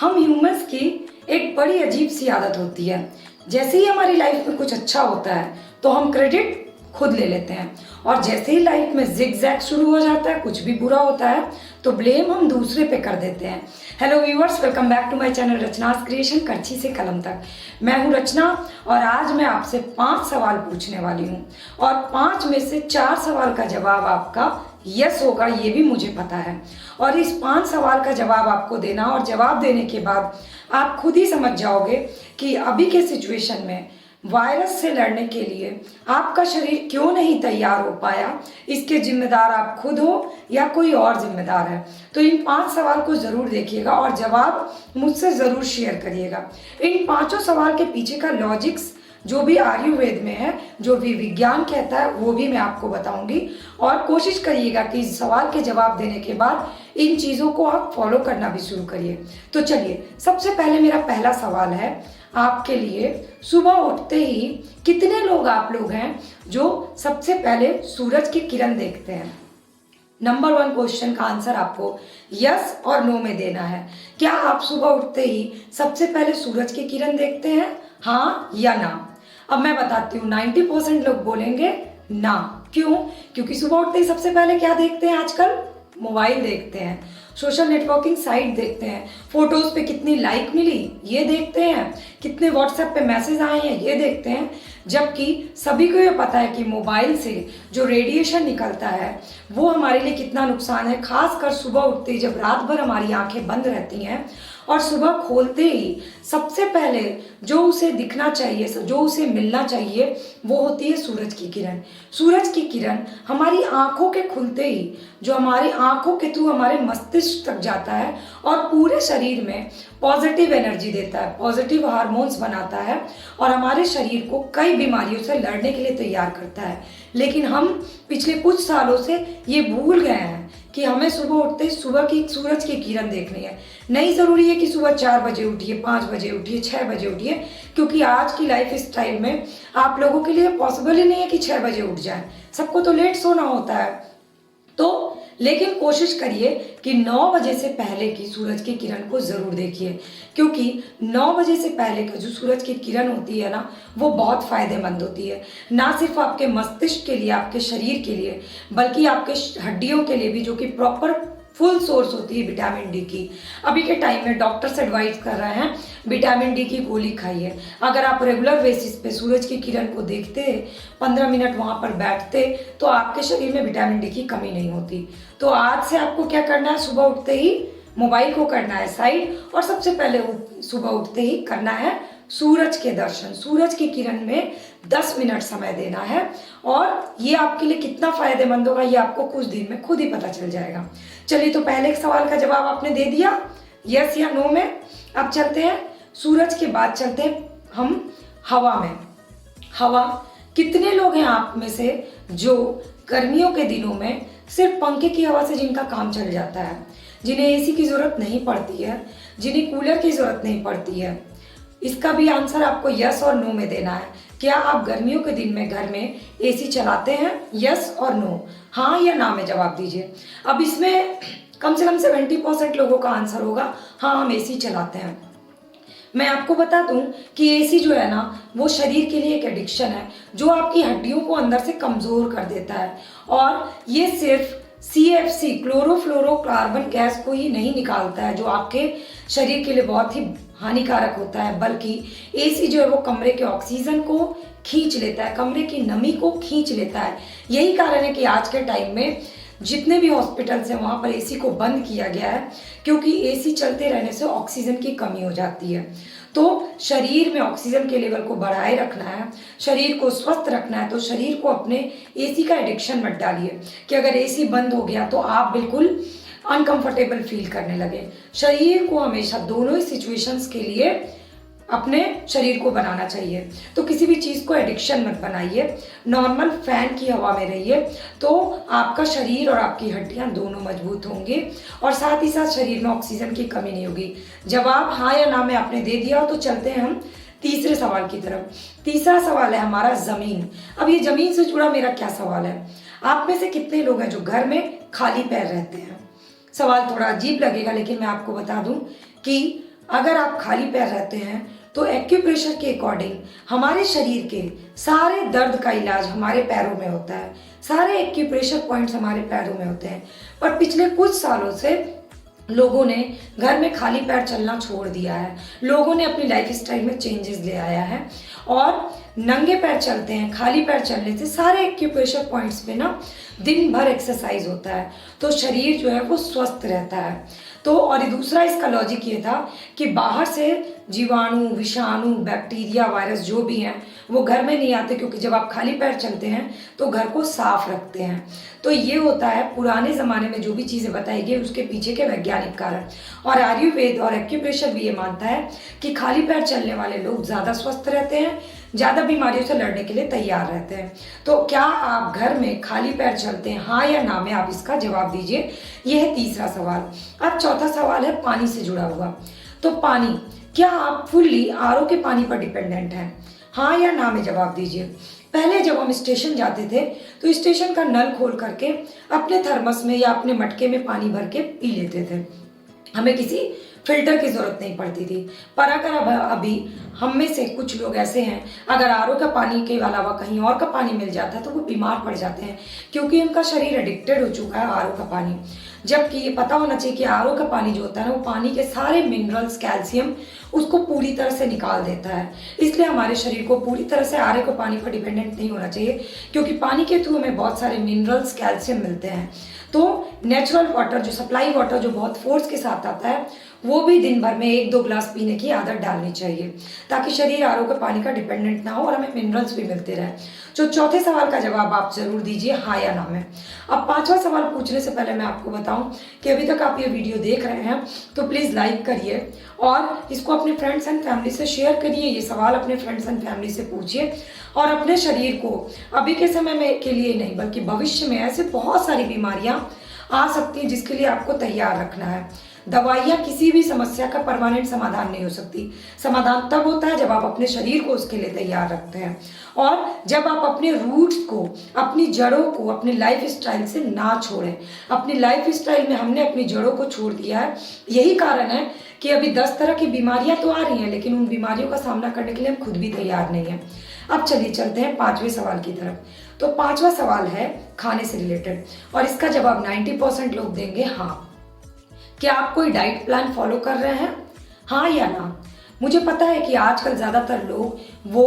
हम ह्यूमंस की एक बड़ी अजीब सी आदत होती है। जैसे ही हमारी लाइफ में कुछ अच्छा होता है तो हम क्रेडिट खुद ले लेते हैं, और जैसे ही लाइफ में जिगजैग शुरू हो जाता है, कुछ भी बुरा होता है तो ब्लेम हम दूसरे पे कर देते हैं। Hello viewers, welcome back to my channel Rachna's creation, करछी से कलम तक। मैं हूँ रचना और आज मैं आपसे 5 सवाल पूछने वाली हूँ, और 5 में से 4 सवाल का जवाब आपका यस होगा, ये भी मुझे पता है। और इस 5 सवाल का जवाब आपको देना, और जवाब देने के बाद आप खुद ही समझ जाओगे कि अभी के सिचुएशन में वायरस से लड़ने के लिए आपका शरीर क्यों नहीं तैयार हो पाया। इसके जिम्मेदार आप खुद हो या कोई और जिम्मेदार है। तो इन 5 सवाल को ज़रूर देखिएगा और जवाब मुझसे ज़रूर शेयर करिएगा। इन 5 सवाल के पीछे का लॉजिक्स जो भी आयुर्वेद में है, जो भी विज्ञान कहता है, वो भी मैं आपको बताऊंगी। और कोशिश करिएगा कि इस सवाल के जवाब देने के बाद इन चीज़ों को आप फॉलो करना भी शुरू करिए। तो चलिए, सबसे पहले मेरा पहला सवाल है आपके लिए। सुबह उठते ही कितने लोग आप लोग हैं जो सबसे पहले सूरज की किरण देखते हैं? नंबर 1 क्वेश्चन का आंसर आपको यस और नो में देना है। क्या आप सुबह उठते ही सबसे पहले सूरज की किरण देखते हैं, हाँ या ना? अब मैं बताती हूँ, 90% लोग बोलेंगे ना। क्यों? क्योंकि सुबह उठते ही सबसे पहले क्या देखते हैं आजकल? मोबाइल देखते हैं, सोशल नेटवर्किंग साइट देखते हैं, फोटोज पे कितनी लाइक मिली ये देखते हैं, कितने व्हाट्सएप पे मैसेज आए हैं ये देखते हैं। जबकि सभी को ये पता है कि मोबाइल से जो रेडिएशन निकलता है वो हमारे लिए कितना नुकसान है। खासकर सुबह उठते ही जब रात भर हमारी आंखें बंद रहती हैं और सुबह खोलते ही सबसे पहले जो उसे दिखना चाहिए, जो उसे मिलना चाहिए, वो होती है सूरज की किरण। सूरज की किरण हमारी आंखों के खुलते ही जो हमारी आंखों के थ्रू हमारे मस्तिष्क तक जाता है और पूरे शरीर में पॉजिटिव एनर्जी देता है, पॉजिटिव हार्मोन्स बनाता है और हमारे शरीर को कई बीमारियों से लड़ने के लिए तैयार करता है। लेकिन हम पिछले कुछ सालों से ये भूल गए हैं कि हमें सुबह उठते ही सुबह की सूरज की किरण देखनी है। नहीं ज़रूरी है कि सुबह 4 बजे उठिए, 5 बजे उठिए, 6 बजे उठिए, क्योंकि आज की लाइफ स्टाइल में आप लोगों के लिए पॉसिबल ही नहीं है कि 6 बजे उठ जाए। सबको तो लेट सोना होता है। तो लेकिन कोशिश करिए कि 9 बजे से पहले की सूरज की किरण को ज़रूर देखिए, क्योंकि 9 बजे से पहले का जो सूरज की किरण होती है ना, वो बहुत फ़ायदेमंद होती है। ना सिर्फ आपके मस्तिष्क के लिए, आपके शरीर के लिए, बल्कि आपके हड्डियों के लिए भी, जो कि प्रॉपर फुल सोर्स होती है विटामिन डी की। अभी के टाइम में डॉक्टर्स एडवाइस कर रहे हैं विटामिन डी की गोली खाइए। अगर आप रेगुलर बेसिस पे सूरज की किरण को देखते, 15 मिनट वहाँ पर बैठते, तो आपके शरीर में विटामिन डी की कमी नहीं होती। तो आज से आपको क्या करना है? सुबह उठते ही मोबाइल को करना है साइड, और सबसे पहले सुबह उठते ही करना है सूरज के दर्शन। सूरज की किरण में 10 मिनट समय देना है, और ये आपके लिए कितना फायदेमंद होगा ये आपको कुछ दिन में खुद ही पता चल जाएगा। चलिए, तो पहले सवाल का जवाब आपने दे दिया यस या नो में। अब चलते हैं सूरज के बाद चलते हैं हम हवा में। हवा, कितने लोग हैं आप में से जो गर्मियों के दिनों में सिर्फ पंखे की हवा से जिनका काम चल जाता है, जिन्हें एसी की ज़रूरत नहीं पड़ती है, जिन्हें कूलर की ज़रूरत नहीं पड़ती है? इसका भी आंसर आपको यस और नो में देना है। क्या आप गर्मियों के दिन में घर में एसी चलाते हैं? यस और नो, हाँ या ना में जवाब दीजिए। अब इसमें कम से कम 70% लोगों का आंसर होगा हाँ, हम एसी चलाते हैं। मैं आपको बता दूं कि एसी जो है ना, वो शरीर के लिए एक एडिक्शन है, जो आपकी हड्डियों को अंदर से कमज़ोर कर देता है। और ये सिर्फ CFC, क्लोरोफ्लोरोकार्बन गैस को ही नहीं निकालता है, जो आपके शरीर के लिए बहुत ही हानिकारक होता है, बल्कि एसी जो है वो कमरे के ऑक्सीजन को खींच लेता है, कमरे की नमी को खींच लेता है। यही कारण है कि आज के टाइम में जितने भी हॉस्पिटल्स हैं वहाँ पर एसी को बंद किया गया है, क्योंकि एसी चलते रहने से ऑक्सीजन की कमी हो जाती है। तो शरीर में ऑक्सीजन के लेवल को बढ़ाए रखना है, शरीर को स्वस्थ रखना है, तो शरीर को अपने एसी का एडिक्शन मत डालिए कि अगर एसी बंद हो गया तो आप बिल्कुल अनकंफर्टेबल फील करने लगे। शरीर को हमेशा दोनों ही सिचुएशंस के लिए अपने शरीर को बनाना चाहिए। तो किसी भी चीज़ को एडिक्शन मत बनाइए, नॉर्मल फैन की हवा में रहिए, तो आपका शरीर और आपकी हड्डियां दोनों मजबूत होंगे, और साथ ही साथ शरीर में ऑक्सीजन की कमी नहीं होगी। जवाब हाँ या ना में आपने दे दिया, तो चलते हैं हम तीसरे सवाल की तरफ। तीसरा सवाल है हमारा ज़मीन। अब ये ज़मीन से जुड़ा मेरा क्या सवाल है? आप में से कितने लोग हैं जो घर में खाली पैर रहते हैं? सवाल थोड़ा अजीब लगेगा, लेकिन मैं आपको बता दूं कि अगर आप खाली पैर रहते हैं तो एक्यूप्रेशर के अकॉर्डिंग हमारे शरीर के सारे दर्द का इलाज हमारे पैरों में होता है, सारे एक्यूप्रेशर पॉइंट्स हमारे पैरों में होते हैं। पर पिछले कुछ सालों से लोगों ने घर में खाली पैर चलना छोड़ दिया है, लोगों ने अपनी लाइफ स्टाइल में चेंजेस ले आया है और नंगे पैर चलते हैं। खाली पैर चलने से सारे एक्यूप्रेशर पॉइंट्स पे ना दिन भर एक्सरसाइज होता है, तो शरीर जो है वो स्वस्थ रहता है। तो और दूसरा इसका लॉजिक ये था कि बाहर से जीवाणु, विषाणु, बैक्टीरिया, वायरस जो भी हैं वो घर में नहीं आते, क्योंकि जब आप खाली पैर चलते हैं तो घर को साफ रखते हैं। तो ये होता है पुराने ज़माने में जो भी चीज़ें बताई गई उसके पीछे के वैज्ञानिक कारण। और आयुर्वेद और एक्यूप्रेशर भी ये मानता है कि खाली पैर चलने वाले लोग ज़्यादा स्वस्थ रहते हैं, ज़्यादा बीमारियों से लड़ने के लिए तैयार रहते हैं। तो क्या आप घर में खाली पैर चलते हैं, हाँ या ना में आप इसका जवाब दीजिए। यह है तीसरा सवाल। अब चौथा सवाल है पानी से जुड़ा हुआ। तो पानी, क्या आप फुल्ली आरओ के पानी पर डिपेंडेंट हैं, हाँ या ना में जवाब दीजिए। पहले जब हम स्टेशन जाते थे तो स्टेशन का नल खोल करके अपने थर्मस में या अपने मटके में पानी भर के पी लेते थे, हमें किसी फिल्टर की ज़रूरत नहीं पड़ती थी। पर अगर अभी हम में से कुछ लोग ऐसे हैं, अगर आरओ का पानी के अलावा कहीं और का पानी मिल जाता है तो वो बीमार पड़ जाते हैं, क्योंकि उनका शरीर एडिक्टेड हो चुका है आरओ का पानी। जबकि ये पता होना चाहिए कि आरओ का पानी जो होता है ना, वो पानी के सारे मिनरल्स, कैल्शियम उसको पूरी तरह से निकाल देता है। इसलिए हमारे शरीर को पूरी तरह से आरओ के पानी पर डिपेंडेंट नहीं होना चाहिए, क्योंकि पानी के थ्रू हमें बहुत सारे मिनरल्स, कैल्शियम मिलते हैं। तो नेचुरल वाटर, जो सप्लाई वाटर जो बहुत फोर्स के साथ आता है, वो भी दिन भर में 1-2 ग्लास पीने की आदत डालनी चाहिए, ताकि शरीर आरओ के पानी का डिपेंडेंट ना हो और हमें मिनरल्स भी मिलते रहे। तो चौथे सवाल का जवाब आप जरूर दीजिए हाँ या ना में। अब पांचवा सवाल पूछने से पहले मैं आपको बताऊं कि अभी तक आप ये वीडियो देख रहे हैं तो प्लीज़ लाइक करिए और इसको अपने फ्रेंड्स एंड फैमिली से शेयर करिए। ये सवाल अपने फ्रेंड्स एंड फैमिली से पूछिए और अपने शरीर को अभी के समय में के लिए नहीं बल्कि भविष्य में ऐसे बहुत सारी बीमारियां आ सकती हैं जिसके लिए आपको तैयार रखना है। दवाइयाँ किसी भी समस्या का परमानेंट समाधान नहीं हो सकती। समाधान तब होता है जब आप अपने शरीर को उसके लिए तैयार रखते हैं और जब आप अपने रूट्स को, अपनी जड़ों को अपनी लाइफ स्टाइल से ना छोड़ें। अपनी लाइफ स्टाइल में हमने अपनी जड़ों को छोड़ दिया है। यही कारण है कि अभी 10 तरह की बीमारियां तो आ रही हैं, लेकिन उन बीमारियों का सामना करने के लिए हम खुद भी तैयार नहीं हैं। अब चलिए चलते हैं पांचवें सवाल की तरफ। तो पांचवा सवाल है खाने से रिलेटेड और इसका जवाब 90% लोग देंगे हाँ। क्या आप कोई डाइट प्लान फॉलो कर रहे हैं, हाँ या ना। मुझे पता है कि आजकल ज़्यादातर लोग वो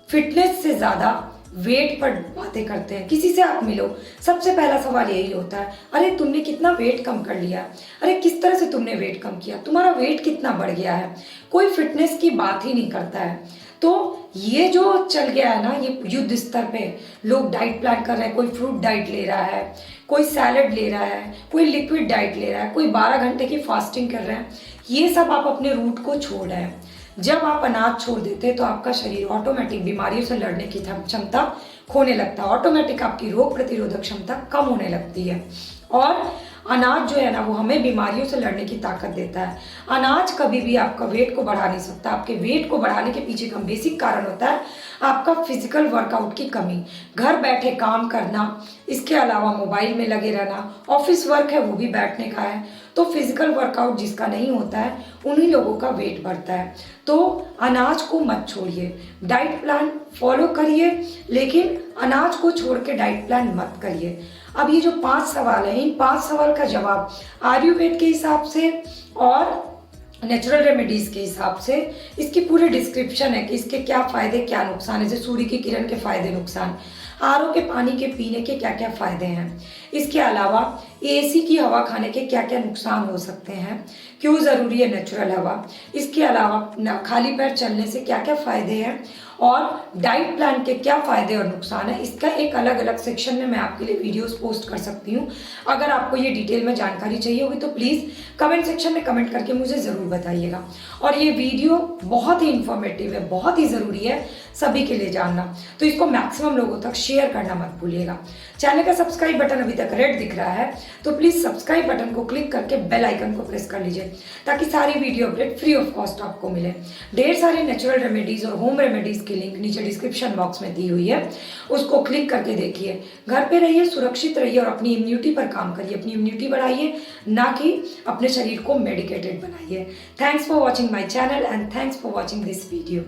फिटनेस से ज़्यादा वेट पर बातें करते हैं। किसी से आप मिलो, सबसे पहला सवाल यही होता है, अरे तुमने कितना वेट कम कर लिया, अरे किस तरह से तुमने वेट कम किया, तुम्हारा वेट कितना बढ़ गया है। कोई फिटनेस की बात ही नहीं करता है। तो ये जो चल गया है ना, ये युद्ध स्तर पे लोग डाइट प्लान कर रहे हैं। कोई फ्रूट डाइट ले रहा है, कोई सैलड ले रहा है, कोई लिक्विड डाइट ले रहा है, कोई 12 घंटे की फास्टिंग कर रहे हैं। ये सब आप अपने रूट को छोड़ रहे हैं। जब आप अनाज छोड़ देते हैं तो आपका शरीर ऑटोमेटिक बीमारियों से लड़ने की क्षमता खोने लगता है, ऑटोमेटिक आपकी रोग प्रतिरोधक क्षमता कम होने लगती है। और अनाज जो है ना, वो हमें बीमारियों से लड़ने की ताकत देता है। अनाज कभी भी आपका वेट को बढ़ा नहीं सकता। आपके वेट को बढ़ाने के पीछे का बेसिक कारण होता है आपका फिजिकल वर्कआउट की कमी, घर बैठे काम करना, इसके अलावा मोबाइल में लगे रहना, ऑफिस वर्क है वो भी बैठने का है। तो फिजिकल वर्कआउट जिसका नहीं होता है उन्हीं लोगों का वेट बढ़ता है। तो अनाज को मत छोड़िए, डाइट प्लान फॉलो करिए, लेकिन अनाज को छोड़ के डाइट प्लान मत करिए। अब ये जो 5 सवाल हैं, इन 5 सवाल का जवाब आयुर्वेद के हिसाब से और नेचुरल रेमेडीज के हिसाब से इसकी पूरी डिस्क्रिप्शन है कि इसके क्या फायदे क्या नुकसान है। जैसे सूर्य की किरण के फायदे नुकसान, आरओ के पानी के पीने के क्या क्या फायदे हैं, इसके अलावा एसी की हवा खाने के क्या क्या नुकसान हो सकते हैं, क्यों ज़रूरी है नेचुरल हवा, इसके अलावा खाली पैर चलने से क्या क्या फायदे हैं और डाइट प्लान के क्या फायदे और नुकसान है। इसका एक अलग अलग सेक्शन में मैं आपके लिए वीडियोस पोस्ट कर सकती हूँ। अगर आपको ये डिटेल में जानकारी चाहिए होगी तो प्लीज़ कमेंट सेक्शन में कमेंट करके मुझे ज़रूर बताइएगा। और ये वीडियो बहुत ही इंफॉर्मेटिव है, बहुत ही ज़रूरी है सभी के लिए जानना, तो इसको मैक्सिमम लोगों तक शेयर करना मत भूलिएगा। चैनल का सब्सक्राइब बटन अभी तक तक रेड दिख रहा है तो प्लीज़ सब्सक्राइब बटन को क्लिक करके बेल आइकन को प्रेस कर लीजिए ताकि सारी video update free of cost आपको मिले। ढेर सारे नेचुरल रेमेडीज़ और होम रेमेडीज़ की लिंक नीचे डिस्क्रिप्शन बॉक्स में दी हुई है, उसको क्लिक करके देखिए। घर पे रहिए, सुरक्षित रहिए और अपनी इम्यूनिटी पर काम करिए, अपनी इम्यूनिटी बढ़ाइए, ना कि अपने शरीर को मेडिकेटेड बनाइए। Thanks for watching my channel and thanks for watching this video.